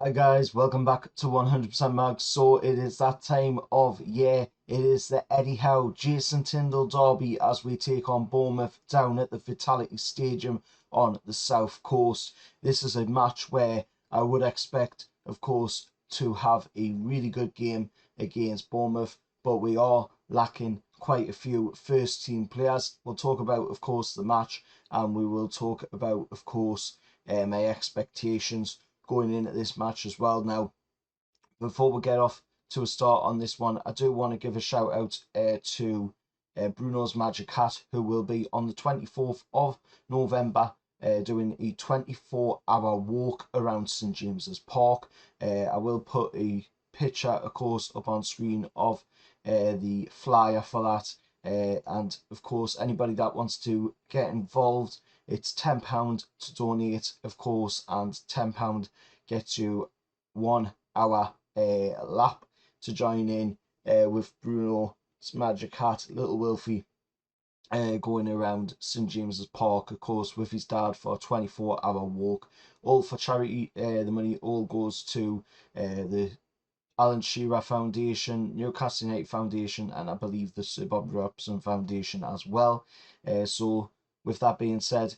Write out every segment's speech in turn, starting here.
Hi guys, welcome back to 100% Mag. So it is that time of year. It is the Eddie Howe Jason Tyndall derby as we take on Bournemouth down at the Vitality Stadium on the south coast. This is a match where I would expect, of course, to have a really good game against Bournemouth, but we are lacking quite a few first team players. We'll talk about, of course, the match, and we will talk about, of course, my expectations going into this match as well. Now, before we get off to a start on this one, I do want to give a shout out to Bruno's Magic Hat, who will be on the 24th of November doing a 24-hour walk around St James's Park. I will put a picture, of course, up on screen of the flyer for that. And of course, anybody that wants to get involved, it's £10 to donate, of course, and £10 gets you 1 hour lap to join in with Bruno's Magic Hat, Little Wilfie, going around St James's Park, of course, with his dad for a 24-hour walk. All for charity. The money all goes to the Alan Shearer Foundation, Newcastle United Foundation, and I believe the Sir Bob Robson Foundation as well. So with that being said,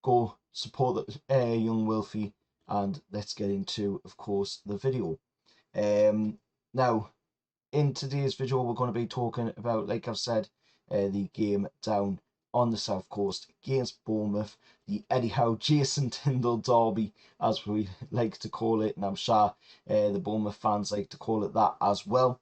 go support the young Wilfie, and let's get into, of course, the video. Now, in today's video, we're going to be talking about, like I've said, the game down on the south coast against Bournemouth, the Eddie Howe Jason Tyndall derby, as we like to call it, and I'm sure the Bournemouth fans like to call it that as well.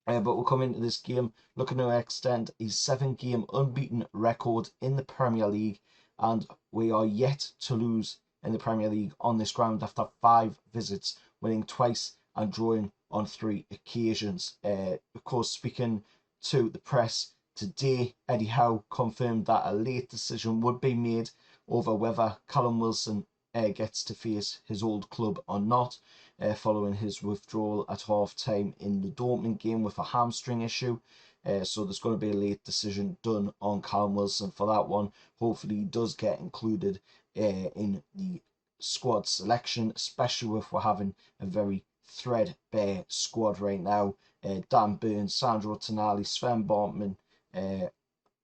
But we'll come into this game looking to extend a 7-game unbeaten record in the Premier League, and we are yet to lose in the Premier League on this ground after 5 visits, winning twice and drawing on 3 occasions. Of course, speaking to the press today, Eddie Howe confirmed that a late decision would be made over whether Callum Wilson gets to face his old club or not, following his withdrawal at half-time in the Dortmund game with a hamstring issue. So there's going to be a late decision done on Callum Wilson for that one. Hopefully he does get included in the squad selection, especially if we're having a very threadbare squad right now. Dan Burns, Sandro Tonali, Sven Bartman,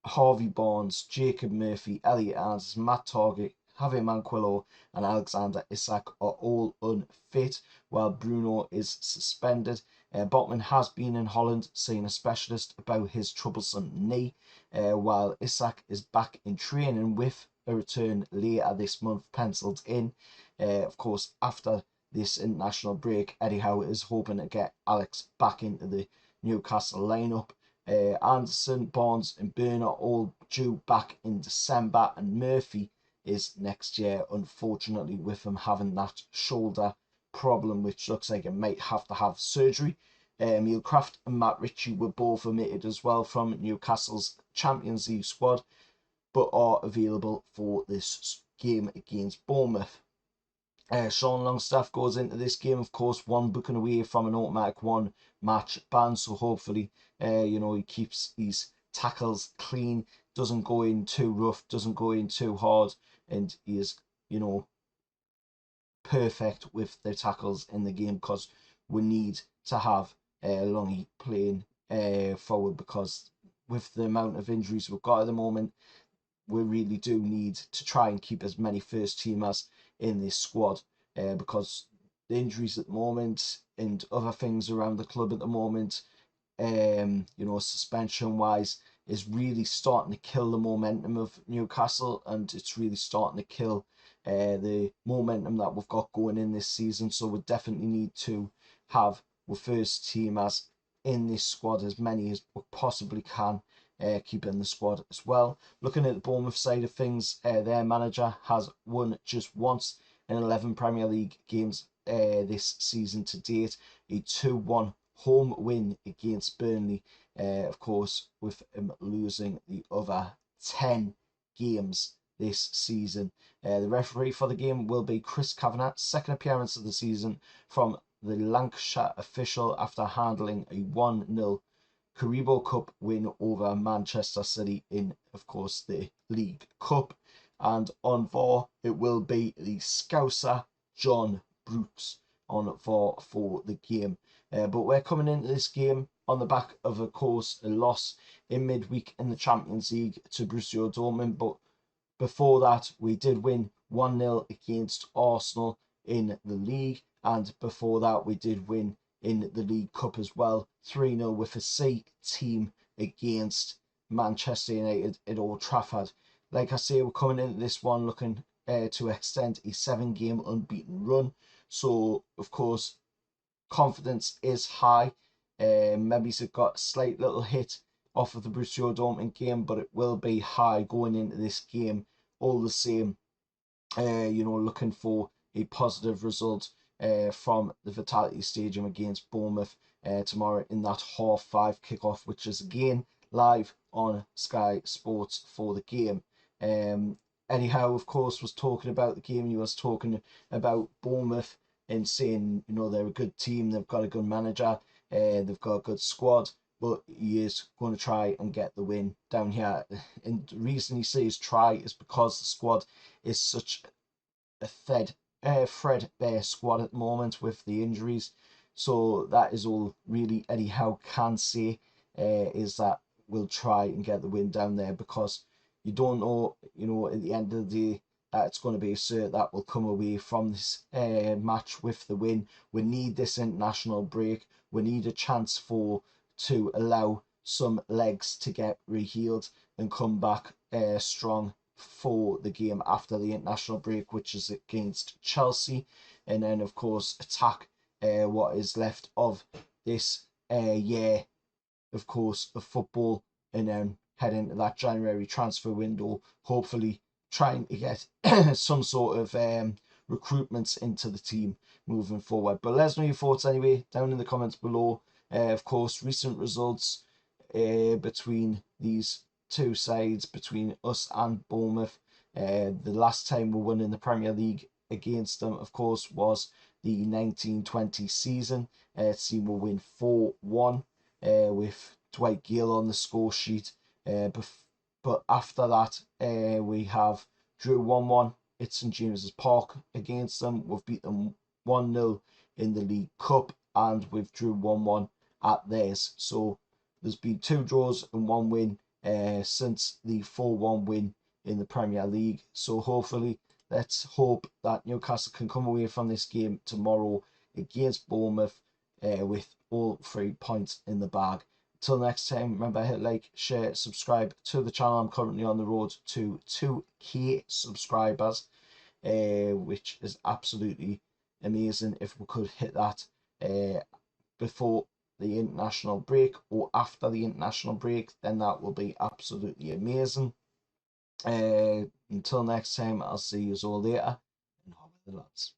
Harvey Barnes, Jacob Murphy, Elliot Anderson, Matt Target, Javier Manquillo and Alexander Isak are all unfit, while Bruno is suspended. Botman has been in Holland seeing a specialist about his troublesome knee, while Isak is back in training with a return later this month penciled in. Of course, after this international break, Eddie Howe is hoping to get Alex back into the Newcastle lineup. Anderson, Barnes and Burn are all due back in December, and Murphy is next year, unfortunately, with him having that shoulder problem, which looks like it might have to have surgery. Emil Kraft and Matt Ritchie were both omitted as well from Newcastle's Champions League squad, but are available for this game against Bournemouth. Sean Longstaff goes into this game, of course, one booking away from an automatic 1-match ban, so hopefully, he keeps his tackles clean, doesn't go in too rough, doesn't go in too hard, and he is, perfect with the tackles in the game, because we need to have Longy playing forward, because with the amount of injuries we've got at the moment, we really do need to try and keep as many first teamers in this squad, because the injuries at the moment and other things around the club at the moment, suspension wise, is really starting to kill the momentum of Newcastle, and it's really starting to kill the momentum that we've got going in this season. So we definitely need to have the first teamers in this squad, as many as we possibly can, keep in the squad as well. Looking at the Bournemouth side of things, their manager has won just once in 11 Premier League games this season to date, a 2-1 home win against Burnley, of course, with him losing the other 10 games this season. The referee for the game will be Chris Kavanagh, second appearance of the season from the Lancashire official after handling a 1-0 Carabao Cup win over Manchester City in, of course, the League Cup. And on VAR, it will be the Scouser John Brooks. on for the game. But we're coming into this game on the back of course, a loss in midweek in the Champions League to Borussia Dortmund. But before that, we did win 1-0 against Arsenal in the league. And before that, we did win in the League Cup as well, 3-0 with a C team against Manchester United at Old Trafford. Like I say, we're coming into this one looking to extend a 7-game unbeaten run. So, of course, confidence is high. Maybe it's got a slight little hit off of the Borussia Dortmund game, but it will be high going into this game all the same. Looking for a positive result from the Vitality Stadium against Bournemouth tomorrow in that 5:30 kickoff, which is again live on Sky Sports for the game. Eddie Howe, of course, was talking about the game. He was talking about Bournemouth and saying, they're a good team, they've got a good manager, they've got a good squad, but he is going to try and get the win down here. And the reason he says try is because the squad is such a threadbare squad at the moment with the injuries. So that is all really Eddie Howe can say, is that we'll try and get the win down there, because you don't know, at the end of the day, that it's going to be a cert that will come away from this match with the win. We need this international break. We need a chance to allow some legs to get rehealed and come back strong for the game after the international break, which is against Chelsea, and then of course attack what is left of this year, of course, of football, and then head into that January transfer window, hopefully trying to get some sort of recruitments into the team moving forward. But let us know your thoughts anyway down in the comments below. Of course, recent results between these two sides, between us and Bournemouth. The last time we won in the Premier League against them, of course, was the 1920 season. Team will win 4-1 with Dwight Gale on the score sheet. But after that, we have drew 1-1 at St James's Park against them. We've beat them 1-0 in the League Cup, and we've drew 1-1 at theirs. So there's been 2 draws and 1 win since the 4-1 win in the Premier League. So hopefully, let's hope that Newcastle can come away from this game tomorrow against Bournemouth with all 3 points in the bag. Till next time, remember, hit like, share, subscribe to the channel. I'm currently on the road to 2K subscribers, which is absolutely amazing. If we could hit that before the international break or after the international break, then that will be absolutely amazing. Until next time, I'll see you all later, and have the lads.